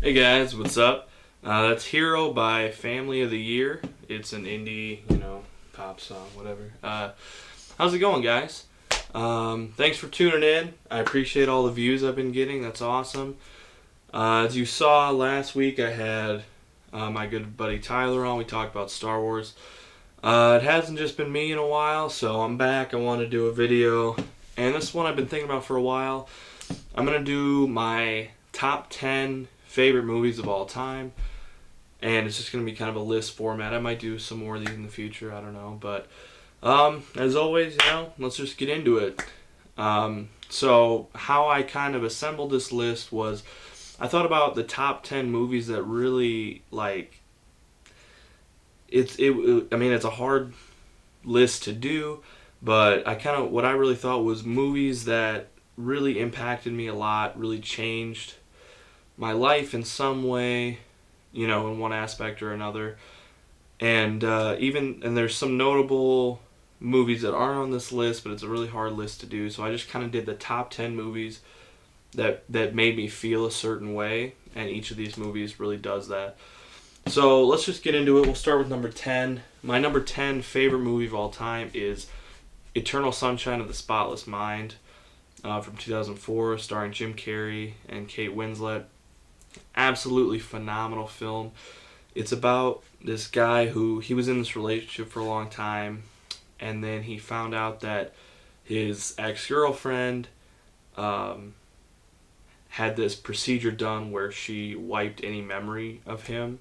Hey guys, what's up? That's Hero by Family of the Year. It's an indie, pop song, whatever. How's it going, guys? Thanks for tuning in. I appreciate all the views I've been getting. That's awesome. As you saw last week, I had my good buddy Tyler on. We talked about Star Wars. It hasn't just been me in a while, so I'm back. I want to do a video, and this one I've been thinking about for a while. I'm going to do my top 10 favorite movies of all time, and it's just going to be kind of a list format. I might do some more of these in the future, I don't know, but as always, let's just get into it. So how I kind of assembled this list was I thought about the top 10 movies that really, it's a hard list to do, but what I really thought was movies that really impacted me a lot, really changed my life in some way, in one aspect or another. And there's some notable movies that aren't on this list, but it's a really hard list to do. So I just kind of did the top 10 movies that made me feel a certain way, and each of these movies really does that. So let's just get into it. We'll start with number 10. My number 10 favorite movie of all time is Eternal Sunshine of the Spotless Mind from 2004, starring Jim Carrey and Kate Winslet. Absolutely phenomenal film. It's about this guy he was in this relationship for a long time, and then he found out that his ex-girlfriend had this procedure done where she wiped any memory of him.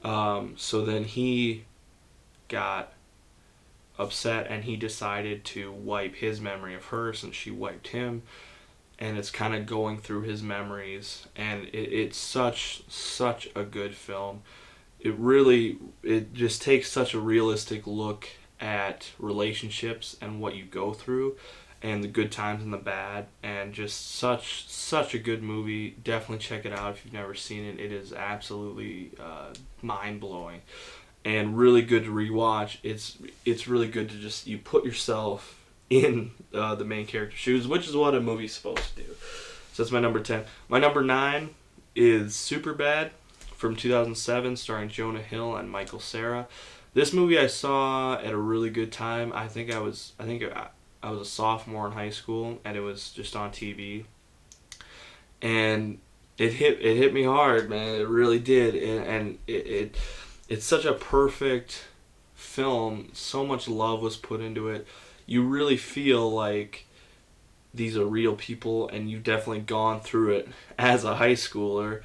So then he got upset and he decided to wipe his memory of her since she wiped him. And it's kind of going through his memories, and it's such a good film. It just takes such a realistic look at relationships and what you go through, and the good times and the bad, and just such a good movie. Definitely check it out if you've never seen it. It is absolutely mind blowing, and really good to rewatch. It's really good to just you put yourself in the main character's shoes, which is what a movie's supposed to do. So that's my number 10. My number 9 is Superbad from 2007, starring Jonah Hill and Michael Cera. This movie I saw at a really good time. I think I was a sophomore in high school, and it was just on TV, and it hit me hard, man. It really did, and it's such a perfect film. So much love was put into it. You really feel like these are real people, and you've definitely gone through it as a high schooler,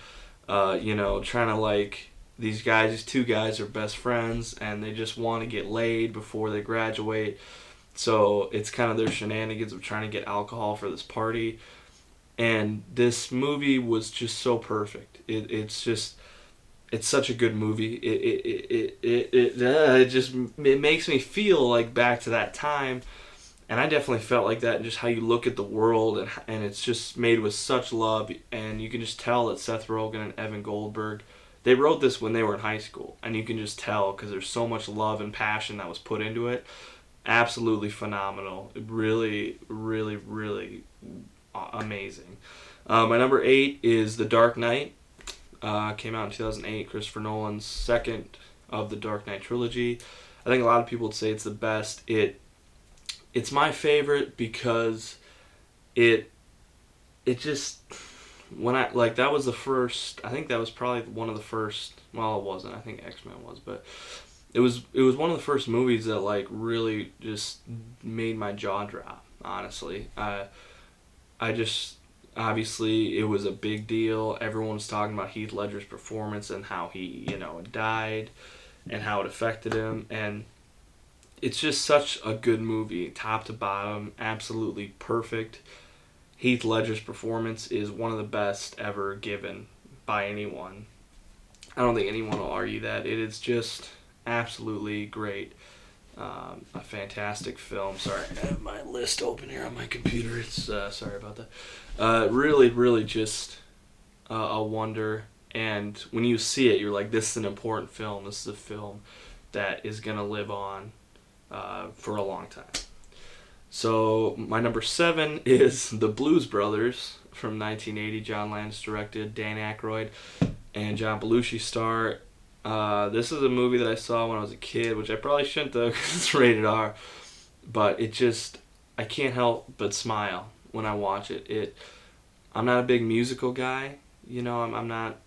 trying to these two guys are best friends, and they just want to get laid before they graduate. So it's kind of their shenanigans of trying to get alcohol for this party. And this movie was just so perfect. It's such a good movie. It makes me feel like back to that time, and I definitely felt like that. And just how you look at the world, and it's just made with such love, and you can just tell that Seth Rogen and Evan Goldberg, they wrote this when they were in high school, and you can just tell because there's so much love and passion that was put into it. Absolutely phenomenal. Really, really, really amazing. My number 8 is The Dark Knight. Came out in 2008, Christopher Nolan's second of the Dark Knight trilogy. I think a lot of people would say it's the best. It's my favorite because it just, that was the first, I think that was probably one of the first, well, it wasn't, I think X-Men was, but it was one of the first movies that really just made my jaw drop, honestly. I just, obviously, it was a big deal. Everyone was talking about Heath Ledger's performance and how he, died and how it affected him. And it's just such a good movie, top to bottom, absolutely perfect. Heath Ledger's performance is one of the best ever given by anyone. I don't think anyone will argue that. It is just absolutely great. A fantastic film. Sorry, I have my list open here on my computer. It's sorry about that. Really, really just a wonder. And when you see it, you're like, this is an important film. This is a film that is going to live on for a long time. So my number 7 is The Blues Brothers from 1980. John Landis directed, Dan Aykroyd and John Belushi star. This is a movie that I saw when I was a kid, which I probably shouldn't have because it's rated R. But I can't help but smile when I watch it. I'm not a big musical guy, I'm not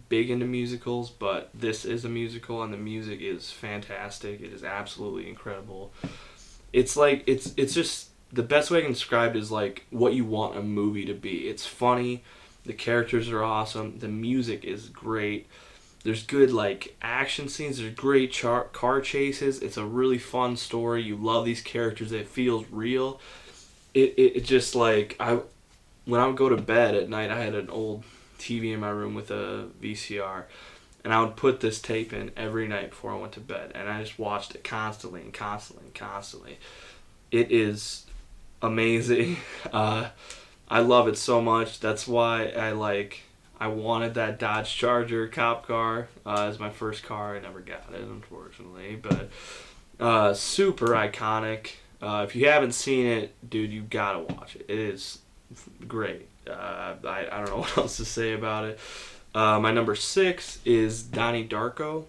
big into musicals, but this is a musical and the music is fantastic. It is absolutely incredible. It's just the best way I can describe it is like what you want a movie to be. It's funny, the characters are awesome, the music is great. There's good like action scenes. There's great car chases. It's a really fun story. You love these characters. It feels real. It just like when I would go to bed at night, I had an old TV in my room with a VCR, and I would put this tape in every night before I went to bed, and I just watched it constantly and constantly and constantly. It is amazing. I love it so much. That's why I wanted that Dodge Charger cop car as my first car. I never got it, unfortunately, but super iconic. If you haven't seen it, dude, you gotta watch it. It is great. I don't know what else to say about it. My number 6 is Donnie Darko.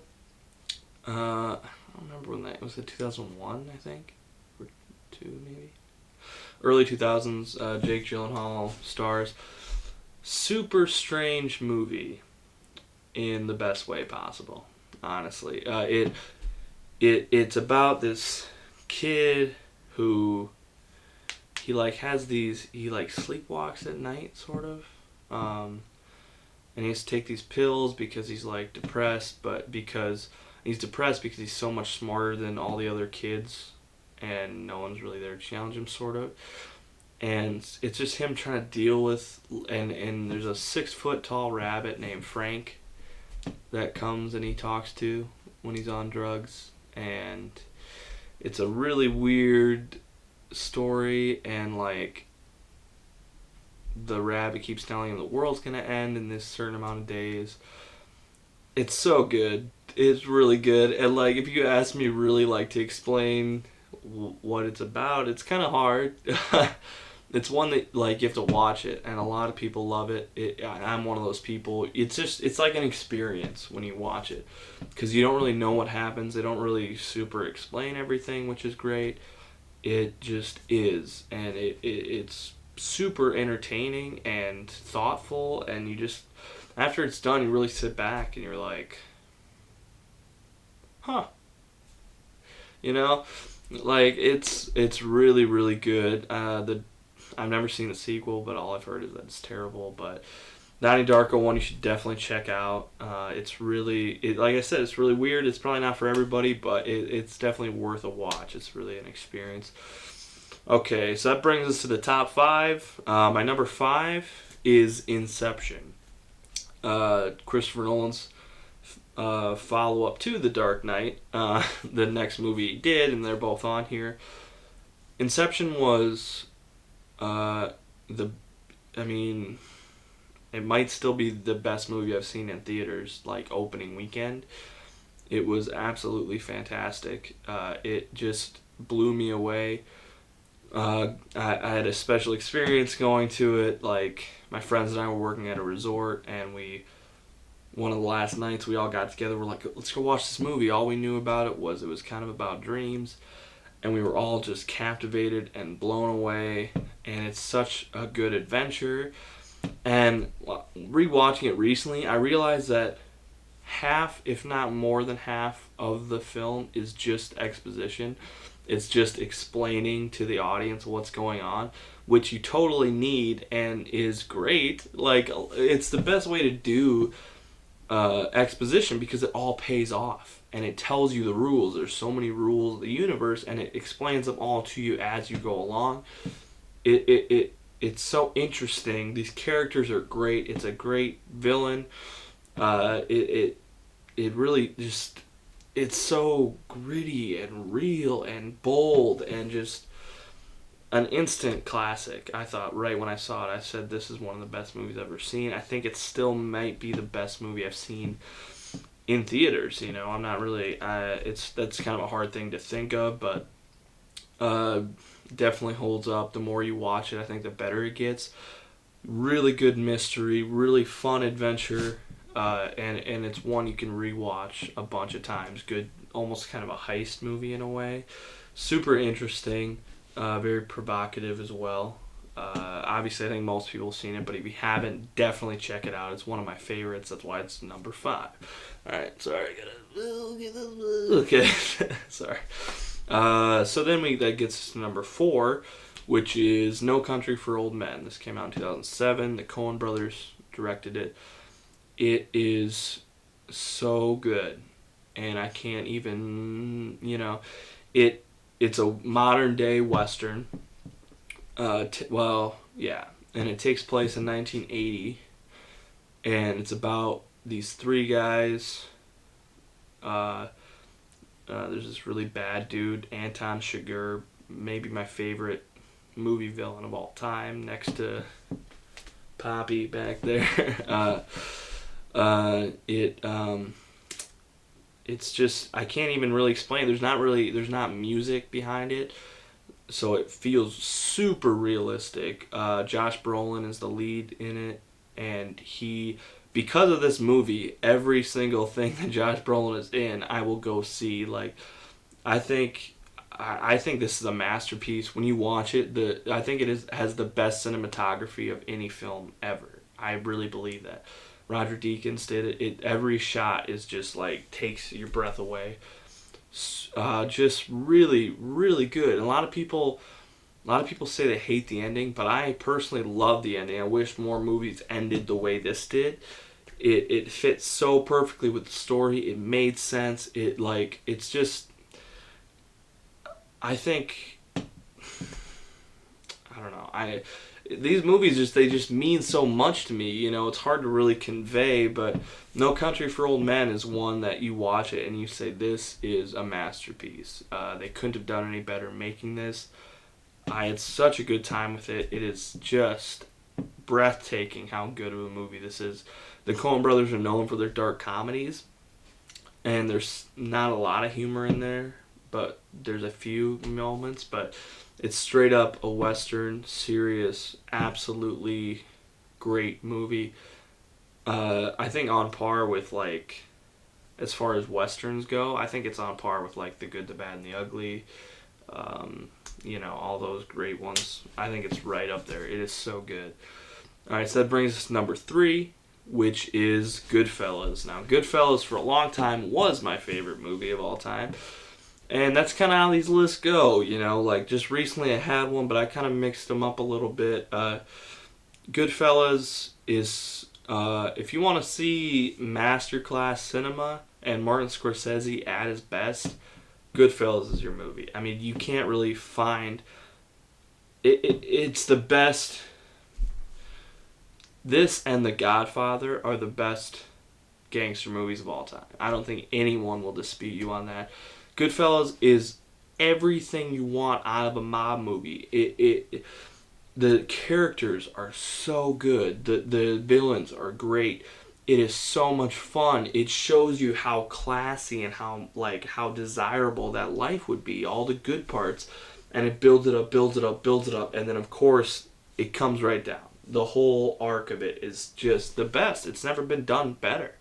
I don't remember when that was. It 2001, I think, or 2 maybe. Early 2000s. Jake Gyllenhaal stars. Super strange movie in the best way possible. Honestly, it's about this kid who he sleepwalks at night sort of, and he has to take these pills because he's like depressed, but because he's depressed because he's so much smarter than all the other kids, and no one's really there to challenge him sort of. And it's just him trying to deal with, and there's a 6 foot tall rabbit named Frank that comes and he talks to when he's on drugs, and it's a really weird story, and like the rabbit keeps telling him the world's gonna end in this certain amount of days. It's so good. It's really good, and like if you ask me really like to explain what it's about, it's kind of hard. It's one that like you have to watch it, and a lot of people love it. I'm one of those people. It's like an experience when you watch it, because you don't really know what happens. They don't really super explain everything, which is great. It just is, and it's super entertaining and thoughtful, and you just after it's done, you really sit back and you're like, huh, you know, like it's really really good. I've never seen the sequel, but all I've heard is that it's terrible. But Donnie Darko one you should definitely check out. It's really, like I said, it's really weird. It's probably not for everybody, but it's definitely worth a watch. It's really an experience. Okay, so that brings us to the top 5. My number 5 is Inception. Christopher Nolan's follow-up to The Dark Knight. The next movie he did, and they're both on here. Inception was it might still be the best movie I've seen in theaters, like opening weekend. It was absolutely fantastic. It just blew me away. I had a special experience going to it. Like, my friends and I were working at a resort, and one of the last nights we all got together, we're like, let's go watch this movie. All we knew about it was kind of about dreams, and we were all just captivated and blown away, and it's such a good adventure. And rewatching it recently, I realized that half, if not more than half, of the film is just exposition. It's just explaining to the audience what's going on, which you totally need and is great. Like, it's the best way to do exposition because it all pays off and it tells you the rules. There's so many rules of the universe, and it explains them all to you as you go along. It's so interesting. These characters are great. It's a great villain. It really just, it's so gritty and real and bold and just an instant classic. I thought right when I saw it, I said this is one of the best movies I've ever seen. I think it still might be the best movie I've seen in theaters. I'm not really. That's kind of a hard thing to think of, but Uh, Definitely holds up. The more you watch it, I think the better it gets. Really good mystery, really fun adventure, and it's one you can rewatch a bunch of times. Good, almost kind of a heist movie in a way. Super interesting, very provocative as well. Obviously, I think most people have seen it, but if you haven't, definitely check it out. It's one of my favorites. That's why it's number 5. All right, sorry, I gotta okay, sorry. So then that gets us to number 4, which is No Country for Old Men. This came out in 2007. The Coen brothers directed it. It is so good, and I can't even, it's a modern day western. Yeah, and it takes place in 1980, and it's about these 3 guys. There's this really bad dude, Anton Chigurh, maybe my favorite movie villain of all time, next to Poppy back there. It's just, I can't even really explain. There's not music behind it, so it feels super realistic. Josh Brolin is the lead in it, and because of this movie, every single thing that Josh Brolin is in, I will go see. Like, I think this is a masterpiece. When you watch it, I think has the best cinematography of any film ever. I really believe that. Roger Deakins did it. Every shot is just like takes your breath away. Just really, really good. And a lot of people say they hate the ending, but I personally love the ending. I wish more movies ended the way this did. It fits so perfectly with the story. It made sense. It's just, I think, I don't know. These movies they just mean so much to me. It's hard to really convey, but No Country for Old Men is one that you watch it and you say, this is a masterpiece. They couldn't have done any better making this. I had such a good time with it. It is just breathtaking how good of a movie this is. The Coen brothers are known for their dark comedies, and there's not a lot of humor in there, but there's a few moments, but it's straight up a Western, serious, absolutely great movie. I think on par with, like, as far as Westerns go, I think it's on par with, like, The Good, the Bad, and the Ugly. All those great ones. I think it's right up there. It is so good. Alright, so that brings us to number 3, which is Goodfellas. Now, Goodfellas for a long time was my favorite movie of all time. And that's kind of how these lists go, like just recently I had one, but I kind of mixed them up a little bit. Goodfellas is, if you want to see masterclass cinema and Martin Scorsese at his best, Goodfellas is your movie. I mean, you can't really find, it's the best. This and The Godfather are the best gangster movies of all time. I don't think anyone will dispute you on that. Goodfellas is everything you want out of a mob movie. The characters are so good. The villains are great. It is so much fun. It shows you how classy and how desirable that life would be. All the good parts, and it builds it up, and then of course it comes right down. The whole arc of it is just the best. It's never been done better.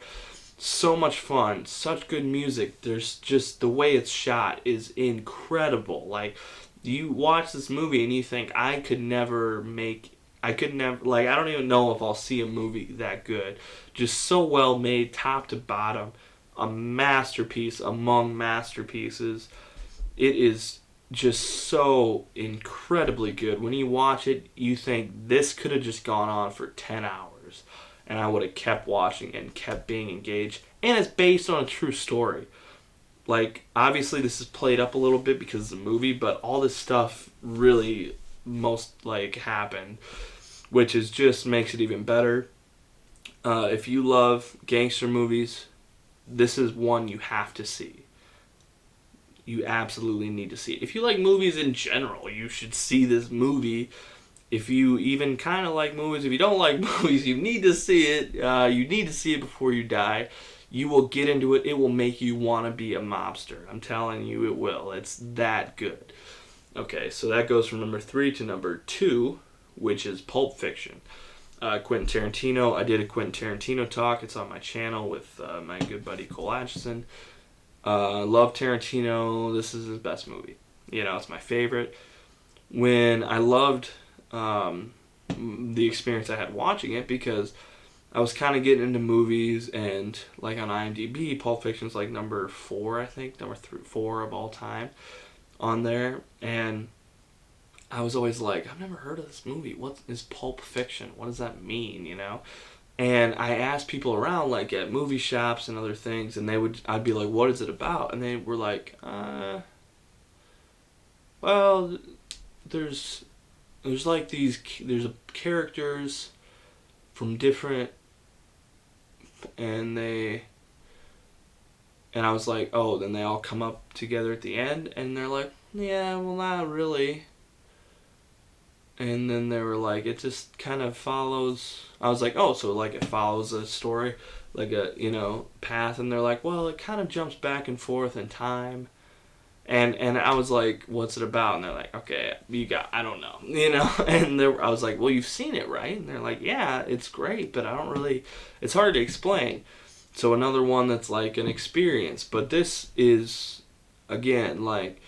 So much fun, such good music. There's just, the way it's shot is incredible. Like, you watch this movie and you think, I don't even know if I'll see a movie that good. Just so well made, top to bottom. A masterpiece among masterpieces. It is just so incredibly good. When you watch it, you think this could have just gone on for 10 hours. And I would have kept watching and kept being engaged. And it's based on a true story. Like, obviously this is played up a little bit because it's a movie, but all this stuff really happened, which is just makes it even better. If you love gangster movies, this is one you have to see. You absolutely need to see it. If you like movies in general, you should see this movie. If you even kind of like movies, if you don't like movies, you need to see it. You need to see it before you die. You will get into it. It will make you want to be a mobster. I'm telling you, it will. It's that good. Okay, so that goes from number 3 to number 2, which is Pulp Fiction. Quentin Tarantino. I did a Quentin Tarantino talk. It's on my channel with my good buddy Cole Atchison. Love Tarantino. This is his best movie. It's my favorite. When I loved the experience I had watching it, because I was kind of getting into movies, and like on IMDb, Pulp Fiction's like number 4, I think, number 4 of all time on there, and I was always like, I've never heard of this movie. What is Pulp Fiction? What does that mean? And I asked people around, like at movie shops and other things, and I'd be like, what is it about? And they were like, well, there's like there's characters from different, and I was like, oh, then they all come up together at the end, and they're like, yeah, well, not really. And then they were like, it just kind of follows. I was like, oh, so like it follows a story, like a path. And they're like, well, it kind of jumps back and forth in time. And I was like, what's it about? And they're like, okay, I don't know, And I was like, well, you've seen it, right? And they're like, yeah, it's great, but I don't really. It's hard to explain. So another one that's like an experience, but this is, again, like,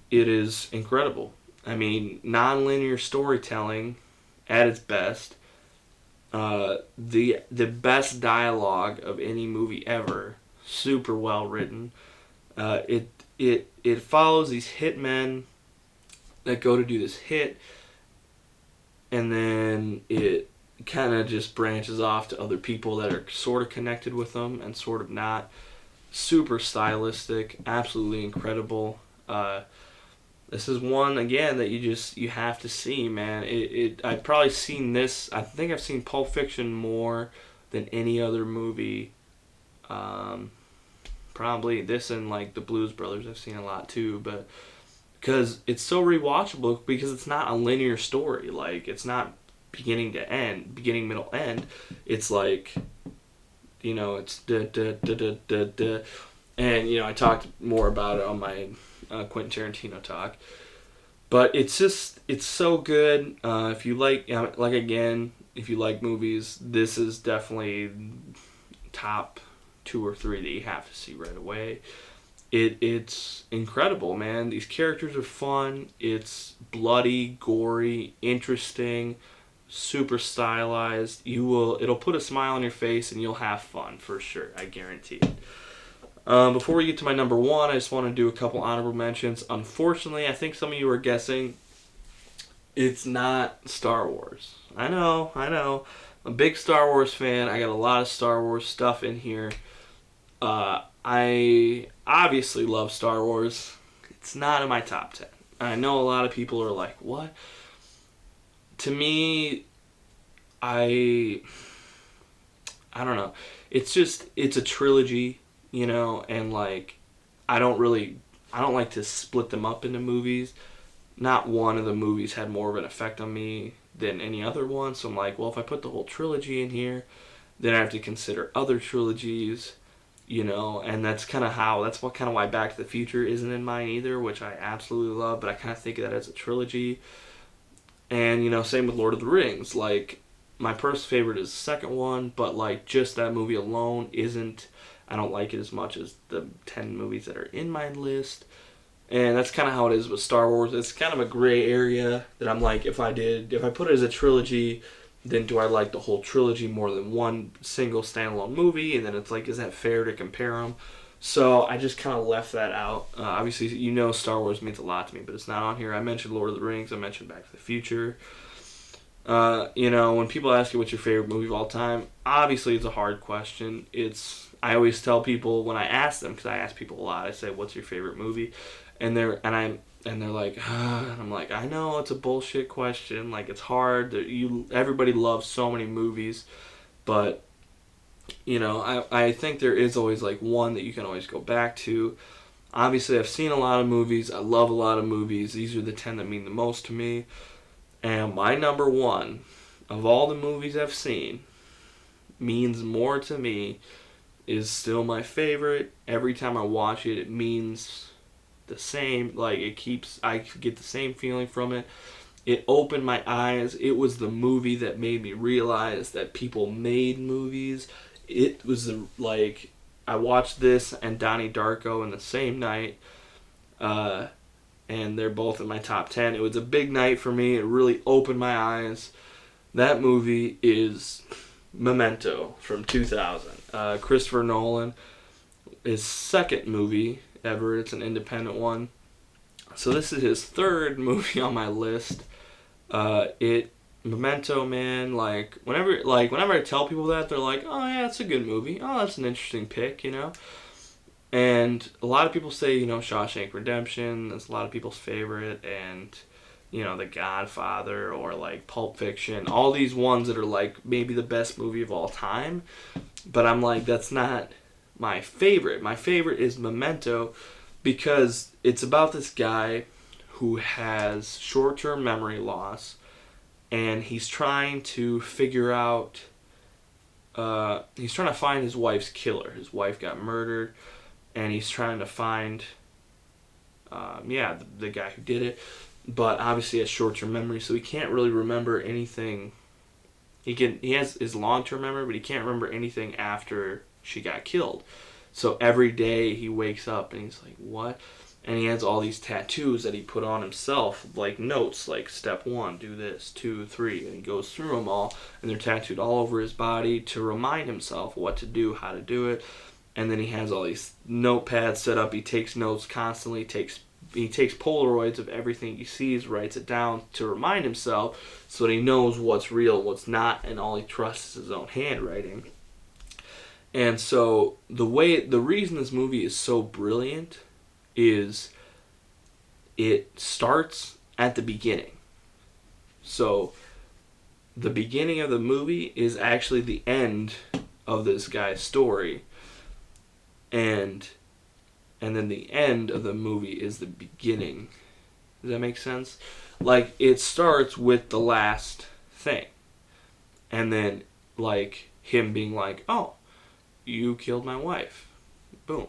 it is incredible. I mean, non-linear storytelling at its best. The best dialogue of any movie ever. Super well written. It follows these hitmen that go to do this hit, and then it kind of just branches off to other people that are sort of connected with them and sort of not. Super stylistic, absolutely incredible. This is one, again, that you have to see, man. I've probably seen this. I think I've seen Pulp Fiction more than any other movie. Probably this and like the Blues Brothers I've seen a lot too, but because it's so rewatchable, because it's not a linear story. Like, it's not beginning to end, beginning, middle, end. It's like, it's da da da da da da. And, I talked more about it on my Quentin Tarantino talk. But it's so good. If you like, if you like movies, this is definitely top 2 or 3 that you have to see right away. It's incredible, man. These characters are fun. It's bloody, gory, interesting, super stylized. It'll put a smile on your face, and you'll have fun for sure. I guarantee it. Before we get to my number 1, I just want to do a couple honorable mentions. Unfortunately, I think some of you are guessing it's not Star Wars. I know. I'm a big Star Wars fan. I got a lot of Star Wars stuff in here. I obviously love Star Wars. It's not in my top 10. I know a lot of people are like, what? To me, I don't know. It's a trilogy, and like, I don't like to split them up into movies. Not one of the movies had more of an effect on me than any other one, so I'm like, well, if I put the whole trilogy in here, then I have to consider other trilogies, and that's kind of why Back to the Future isn't in mine either, which I absolutely love, but I kind of think of that as a trilogy. And, same with Lord of the Rings. Like, my personal favorite is the second one, but like, just that movie alone I don't like it as much as the 10 movies that are in my list. And that's kind of how it is with Star Wars. It's kind of a gray area that I'm like, if I put it as a trilogy, then do I like the whole trilogy more than one single standalone movie? And then it's like, is that fair to compare them? So I just kind of left that out. Obviously, Star Wars means a lot to me, but it's not on here. I mentioned Lord of the Rings. I mentioned Back to the Future. When people ask you what's your favorite movie of all time, obviously it's a hard question. I always tell people when I ask them, because I ask people a lot, I say, what's your favorite movie? And they're like, and I'm like, I know it's a bullshit question. Like, it's hard. Everybody loves so many movies, but I think there is always like one that you can always go back to. Obviously, I've seen a lot of movies. I love a lot of movies. These are the 10 that mean the most to me. And my number 1 of all the movies I've seen means more to me, is still my favorite. Every time I watch it, it means the same. Like, I get the same feeling from it. It opened my eyes. It was the movie that made me realize that people made movies. It was like, I watched this and Donnie Darko in the same night, and they're both in my top 10. It was a big night for me. It really opened my eyes. That movie is Memento from 2000. Christopher Nolan, his second movie ever. It's an independent one. So this is his third movie on my list. Memento, man, whenever I tell people that, they're like, oh yeah, it's a good movie. Oh, that's an interesting pick, you know? And a lot of people say, Shawshank Redemption is a lot of people's favorite, and, The Godfather, or Pulp Fiction, all these ones that are maybe the best movie of all time. But I'm like, that's not my favorite. My favorite is Memento, because it's about this guy who has short-term memory loss, and he's trying to figure out, he's trying to find his wife's killer. His wife got murdered, and he's trying to find, the guy who did it, but obviously he has short-term memory, so he can't really remember anything. He has his long-term memory, but he can't remember anything after she got killed. So every day he wakes up and he's like, what? And he has all these tattoos that he put on himself, like notes, like step 1, do this, 2, 3, and he goes through them all, and they're tattooed all over his body to remind himself what to do, how to do it. And then he has all these notepads set up. He takes notes constantly, he takes Polaroids of everything he sees, writes it down to remind himself, so that he knows what's real, what's not, and all he trusts is his own handwriting. And so the reason this movie is so brilliant is it starts at the beginning. So the beginning of the movie is actually the end of this guy's story, and then the end of the movie is the beginning. Does that make sense? It starts with the last thing, and then him being like, oh, you killed my wife, boom.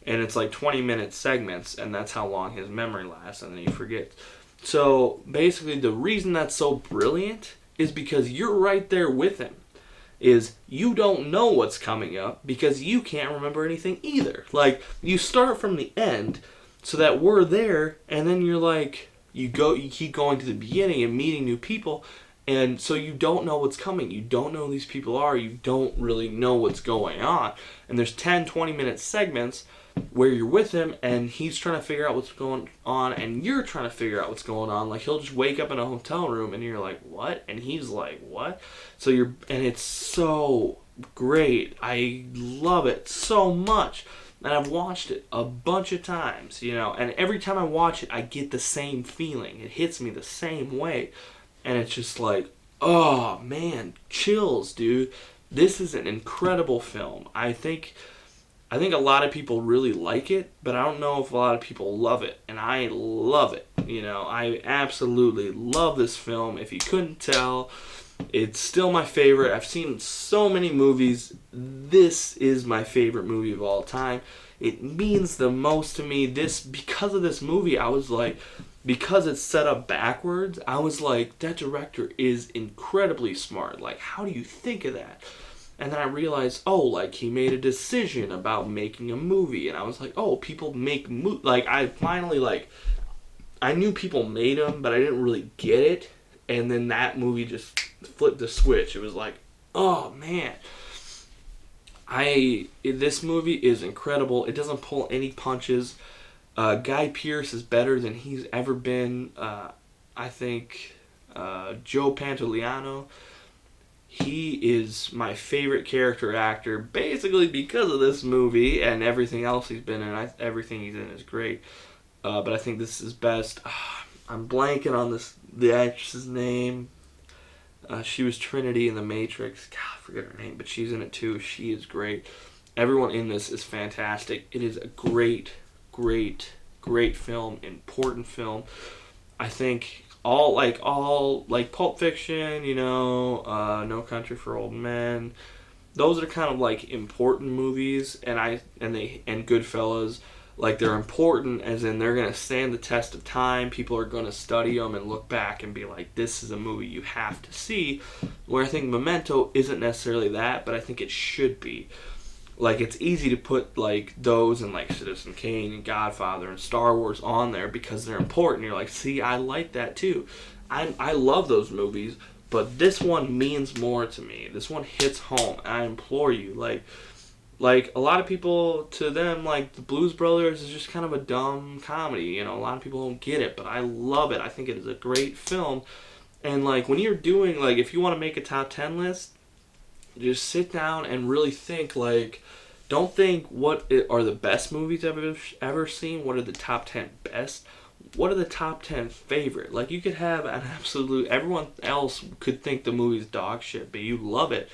And it's 20-minute segments, and that's how long his memory lasts, and then he forgets. So basically the reason that's so brilliant is because you're right there with him. Is you don't know what's coming up because you can't remember anything either. You start from the end so that we're there, and then you're you keep going to the beginning and meeting new people, and so you don't know what's coming. You don't know who these people are. You don't really know what's going on. And there's 10, 20-minute segments where you're with him, and he's trying to figure out what's going on, and you're trying to figure out what's going on. He'll just wake up in a hotel room, and you're like, what? And he's like, what? And it's so great. I love it so much. And I've watched it a bunch of times, and every time I watch it, I get the same feeling. It hits me the same way. And it's just oh, man, chills, dude. This is an incredible film. I think a lot of people really like it, but I don't know if a lot of people love it. And I love it. I absolutely love this film. If you couldn't tell, it's still my favorite. I've seen so many movies. This is my favorite movie of all time. It means the most to me. Because of this movie, I was because it's set up backwards, I was like, that director is incredibly smart. How do you think of that? And then I realized, he made a decision about making a movie. And I was like, oh, people make movies. I finally, I knew people made them, but I didn't really get it. And then that movie just flipped the switch. It was oh, man. This movie is incredible. It doesn't pull any punches. Guy Pearce is better than he's ever been. I think Joe Pantoliano, he is my favorite character actor, basically because of this movie and everything else he's been in. Everything he's in is great, but I think this is best. I'm blanking on the actress's name. She was Trinity in The Matrix. God, I forget her name, but she's in it too. She is great. Everyone in this is fantastic. It is a great film, important film. I think all Pulp Fiction, No Country for Old Men, those are kind of important movies, and Goodfellas. Like, they're important, as in they're going to stand the test of time. People are going to study them and look back and be like, this is a movie you have to see. Where I think Memento isn't necessarily that, but I think it should be. Like, it's easy to put, like, those and, like, Citizen Kane and Godfather and Star Wars on there because they're important. You're like, see, I like that too. I love those movies, but this one means more to me. This one hits home. I implore you, like a lot of people, to them, like, the Blues Brothers is just kind of a dumb comedy. You know, a lot of people don't get it, but I love it. I think it is a great film. And, like, when you're doing, like, if you want to make a top 10 list, just sit down and really think, like, don't think what are the best movies I've ever seen, what are the top 10 best, what are the top 10 favorite. Like, you could have an absolute, everyone else could think the movie's dog shit, but you love it.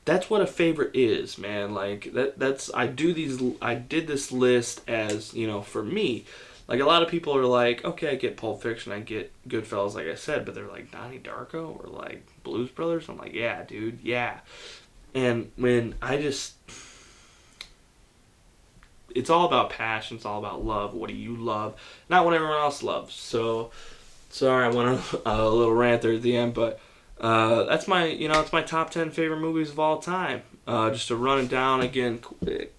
That's what a favorite is, man. Like, that's I did this list as, you know, for me. Like, a lot of people are like, okay, I get Pulp Fiction, I get Goodfellas, like I said, but they're like, Donnie Darko or, like, Blues Brothers? I'm like, yeah, dude, yeah. And when it's all about passion, it's all about love. What do you love? Not what everyone else loves. So, sorry, I went a little rant there at the end, but that's my, it's my top 10 favorite movies of all time. Just to run it down again quick.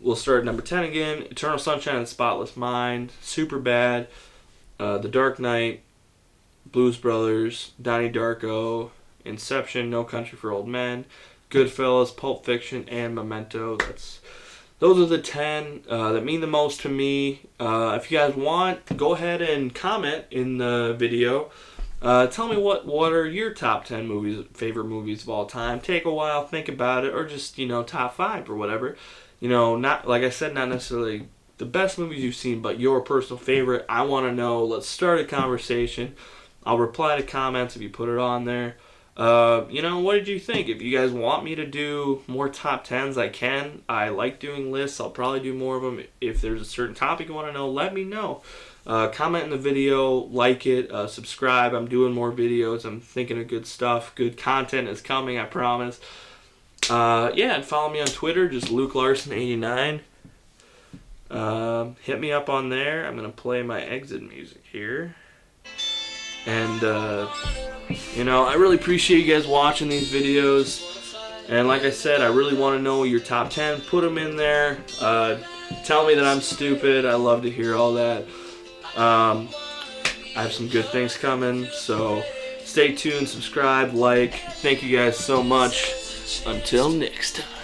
We'll start at number 10 again. Eternal Sunshine of the Spotless Mind, Superbad, The Dark Knight, Blues Brothers, Donnie Darko, Inception, No Country for Old Men, Goodfellas, Pulp Fiction, and Memento. Those are the 10 that mean the most to me. If you guys want, go ahead and comment in the video. Tell me what are your top 10 favorite movies of all time. Take a while, think about it, or just, top 5 or whatever. Not, like I said, not necessarily the best movies you've seen, but your personal favorite. I want to know. Let's start a conversation. I'll reply to comments if you put it on there. What did you think? If you guys want me to do more top 10s, I can. I like doing lists. I'll probably do more of them. If there's a certain topic you want to know, let me know. Comment in the video, like it, subscribe. I'm doing more videos. I'm thinking of good stuff. Good content is coming, I promise. And follow me on Twitter, just Luke Larson89. Hit me up on there. I'm going to play my exit music here. And, I really appreciate you guys watching these videos. And like I said, I really want to know your top 10. Put them in there. Tell me that I'm stupid. I love to hear all that. I have some good things coming. So stay tuned, subscribe, like. Thank you guys so much. Until next time.